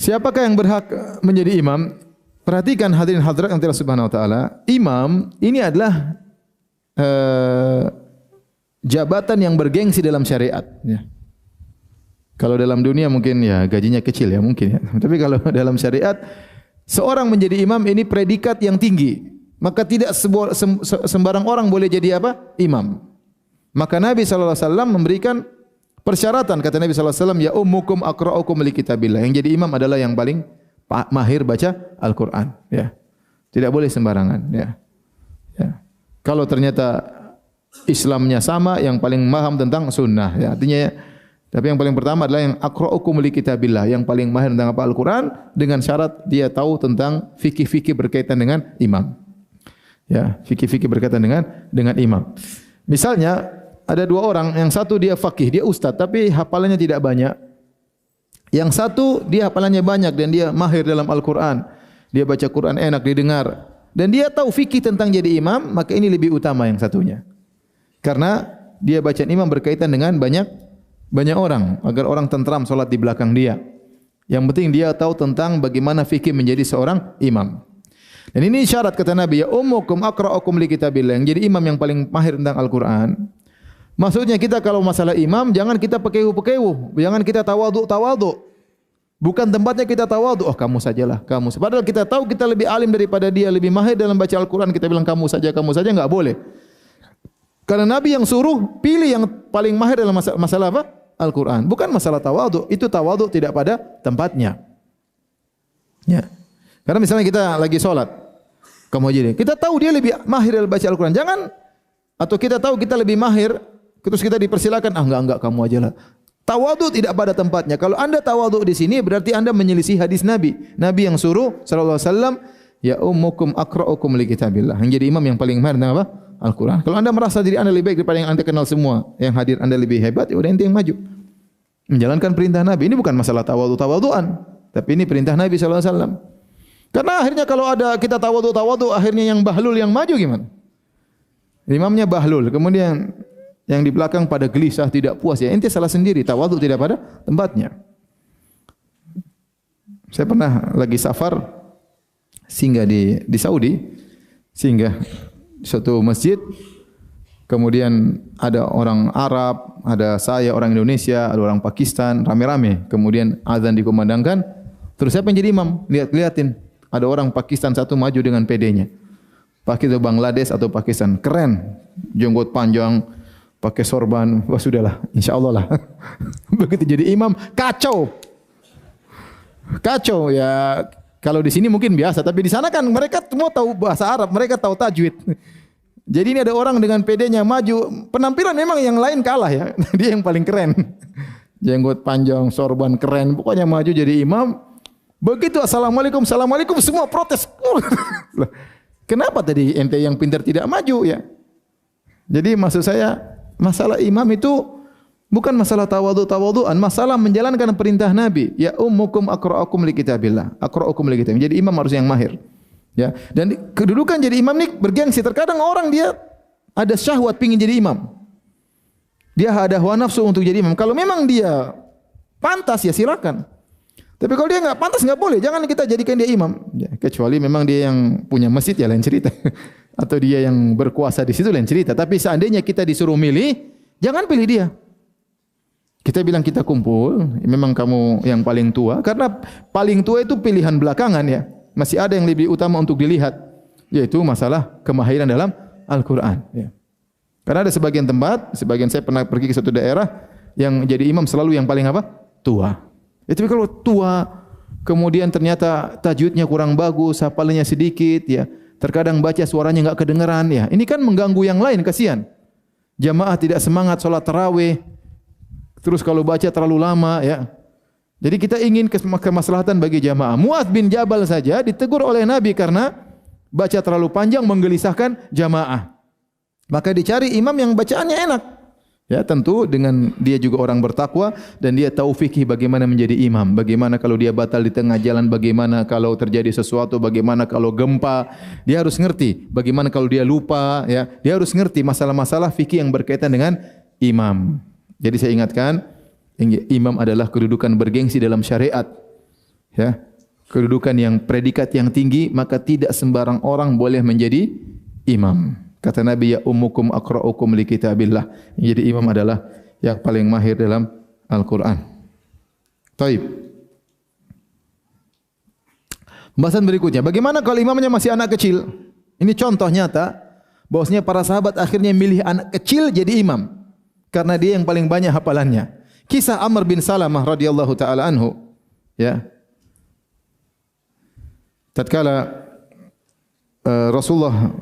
Siapakah yang berhak menjadi imam? Perhatikan hadirin hadirat yang Allah Subhanahu wa taala, imam ini adalah jabatan yang bergengsi dalam syariat, ya. Kalau dalam dunia mungkin ya gajinya kecil ya mungkin ya. Tapi kalau dalam syariat seorang menjadi imam ini predikat yang tinggi. Maka tidak sembarang orang boleh jadi apa? Imam. Maka Nabi sallallahu alaihi wasallam memberikan persyaratan, kata Nabi sallallahu alaihi wasallam, ya ummukum aqra'ukum li kitabillah. Yang jadi imam adalah yang paling mahir baca Al-Qur'an, ya. Tidak boleh sembarangan, ya. Ya. Kalau ternyata Islamnya sama, yang paling paham tentang sunnah, ya. Artinya ya, tapi yang paling pertama adalah yang aqra'ukum li kitabillah, yang paling mahir tentang apa Al-Qur'an, dengan syarat dia tahu tentang fikih-fikih berkaitan dengan imam. Ya, fikih-fikih berkaitan dengan imam. Misalnya ada dua orang, yang satu dia faqih, dia ustaz, tapi hafalannya tidak banyak. Yang satu dia hafalannya banyak dan dia mahir dalam Al-Qur'an. Dia baca Quran enak didengar dan dia tahu fikih tentang jadi imam, maka ini lebih utama yang satunya. Karena dia baca imam berkaitan dengan banyak orang, agar orang tentram salat di belakang dia. Yang penting dia tahu tentang bagaimana fikih menjadi seorang imam. Dan ini syarat kata Nabi, ya ummukum aqra'ukum li kitabillah, yang jadi imam yang paling mahir tentang Al-Qur'an. Maksudnya kita kalau masalah imam jangan kita pekewu-pekewu, jangan kita tawadhu. Bukan tempatnya kita tawadhu, oh kamu sajalah, kamu. Padahal kita tahu kita lebih alim daripada dia, lebih mahir dalam baca Al-Qur'an, kita bilang kamu saja, enggak boleh. Karena Nabi yang suruh pilih yang paling mahir dalam masalah apa? Al-Qur'an. Bukan masalah tawadhu, itu tawadhu tidak pada tempatnya. Ya. Karena misalnya kita lagi sholat, kamu aja deh. Kita tahu dia lebih mahir dalam baca Al-Quran. Jangan, atau kita tahu kita lebih mahir, terus kita dipersilakan, enggak, kamu aja lah. Tawadhu tidak pada tempatnya. Kalau anda tawadhu di sini, berarti anda menyelisih hadis Nabi. Nabi yang suruh, sallallahu alaihi wasallam, ya ummukum aqra'ukum li kitabillah. Yang jadi imam yang paling mahir tentang apa? Al-Quran. Kalau anda merasa diri anda lebih baik daripada yang anda kenal semua, yang hadir anda lebih hebat, ya udah ente yang maju. Menjalankan perintah Nabi. Ini bukan masalah tawadhu-tawadhuan, tapi ini perintah Nabi sallallahu alaihi wasallam. Karena akhirnya kalau ada kita tawadhu, akhirnya yang bahlul yang maju gimana? Imamnya bahlul, kemudian yang di belakang pada gelisah, tidak puas, ya ente salah sendiri, tawadhu tidak pada tempatnya. Saya pernah lagi safar, singgah di Saudi, singgah di suatu masjid, kemudian ada orang Arab, ada saya orang Indonesia, ada orang Pakistan, rame-rame, kemudian azan dikumandangkan, terus siapa yang jadi imam? Lihatin. Ada orang Pakistan satu maju dengan PD-nya. Pakai itu Bangladesh atau Pakistan. Keren. Jenggot panjang, pakai sorban. Wah sudahlah, insya-Allah lah. Begitu jadi imam, kacau. Kacau ya. Kalau di sini mungkin biasa, tapi di sana kan mereka semua tahu bahasa Arab, mereka tahu tajwid. Jadi ini ada orang dengan PD-nya maju, penampilan memang yang lain kalah ya. Dia yang paling keren. Jenggot panjang, sorban keren, pokoknya maju jadi imam. Begitu assalamualaikum, assalamualaikum, semua protes. Kenapa tadi ente yang pintar tidak maju ya? Jadi maksud saya, masalah imam itu bukan masalah tawadhu-tawadhuan, masalah menjalankan perintah Nabi. Ya ummukum aqra'ukum li kitabillah. Aqra'ukum li kitabillah. Jadi imam harus yang mahir. Ya, dan kedudukan jadi imam ini bergengsi. Terkadang orang dia ada syahwat pingin jadi imam. Dia ada hawa nafsu untuk jadi imam. Kalau memang dia pantas ya silakan. Tapi kalau dia enggak pantas enggak boleh. Jangan kita jadikan dia imam. Ya, kecuali memang dia yang punya masjid ya lain cerita. Atau dia yang berkuasa di situ lain cerita. Tapi seandainya kita disuruh milih, jangan pilih dia. Kita bilang kita kumpul, memang kamu yang paling tua, karena paling tua itu pilihan belakangan ya. Masih ada yang lebih utama untuk dilihat, yaitu masalah kemahiran dalam Al-Quran. Ya. Karena ada sebagian tempat, sebagian saya pernah pergi ke suatu daerah, yang jadi imam selalu yang paling apa? Tua. Tapi kalau tua, kemudian ternyata tajwidnya kurang bagus, hafalannya sedikit, ya, terkadang baca suaranya enggak kedengaran, ya. Ini kan mengganggu yang lain, kasihan. Jamaah tidak semangat salat tarawih. Terus kalau baca terlalu lama, ya. Jadi kita ingin kemaslahatan bagi jamaah. Mu'adz bin Jabal saja ditegur oleh Nabi karena baca terlalu panjang menggelisahkan jamaah. Maka dicari imam yang bacaannya enak. Ya, tentu dengan dia juga orang bertakwa dan dia tahu fikih bagaimana menjadi imam, bagaimana kalau dia batal di tengah jalan, bagaimana kalau terjadi sesuatu, bagaimana kalau gempa, dia harus ngerti. Bagaimana kalau dia lupa, ya, dia harus ngerti masalah-masalah fikih yang berkaitan dengan imam. Jadi saya ingatkan, imam adalah kedudukan bergengsi dalam syariat. Ya. Kedudukan yang predikat yang tinggi, maka tidak sembarang orang boleh menjadi imam. Kata Nabi, ya ummukum aqra'ukum li kitabillah. Jadi imam adalah yang paling mahir dalam Al-Qur'an. Taib. Pembahasan berikutnya, bagaimana kalau imamnya masih anak kecil? Ini contoh nyata bahwasanya para sahabat akhirnya milih anak kecil jadi imam karena dia yang paling banyak hafalannya. Kisah Amr bin Salamah radhiyallahu taala anhu, ya. Tatkala Rasulullah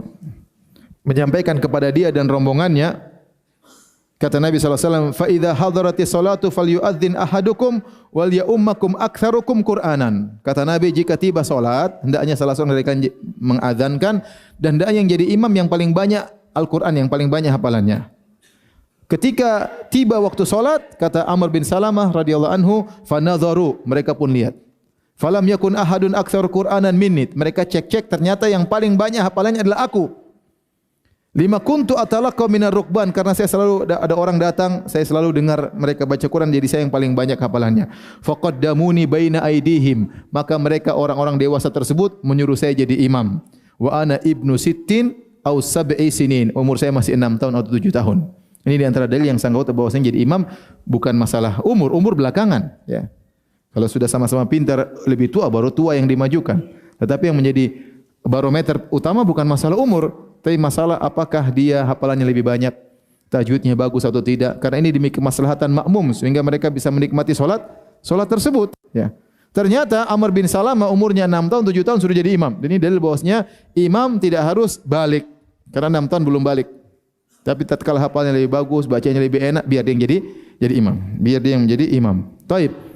menyampaikan kepada dia dan rombongannya, kata Nabi SAW, fa idza hadaratis salatu falyu'adzin ahadukum wal ya'ummakum aktsarukum Qur'anan. Kata Nabi, jika tiba salat, hendaknya salah seorang dari kalian mengadzankan dan hendaknya yang jadi imam yang paling banyak Al-Qur'an, yang paling banyak hafalannya. Ketika tiba waktu salat, kata Amr bin Salamah radhiyallahu anhu, fanadharu, mereka pun lihat. Falam yakun ahadun aktsar Qur'anan minni. Mereka cek-cek, ternyata yang paling banyak hafalannya adalah aku. Lima kuntu atalaqqa minar rukban, karena saya selalu ada orang datang, saya selalu dengar mereka baca Quran, jadi saya yang paling banyak hafalannya. Faqaddamuni baina aidihim, maka mereka orang-orang dewasa tersebut menyuruh saya jadi imam. Wa ana ibnu sittin aw sab'i sinin, umur saya masih 6 tahun atau 7 tahun. Ini di antara dalil yang sanggup bahwasanya jadi imam bukan masalah umur, umur belakangan, ya. Kalau sudah sama-sama pintar, lebih tua, baru tua yang dimajukan. Tetapi yang menjadi barometer utama bukan masalah umur, tapi masalah apakah dia hafalannya lebih banyak, tajwidnya bagus atau tidak. Karena ini demi kemaslahatan makmum, sehingga mereka bisa menikmati solat tersebut. Ya. Ternyata Amr bin Salamah umurnya 6 tahun, 7 tahun sudah jadi imam. Dan ini dalil bahwasanya imam tidak harus balik, karena 6 tahun belum balik. Tapi tatkala hafalnya lebih bagus, bacanya lebih enak, biar dia yang jadi imam. Biar dia yang menjadi imam. Taib.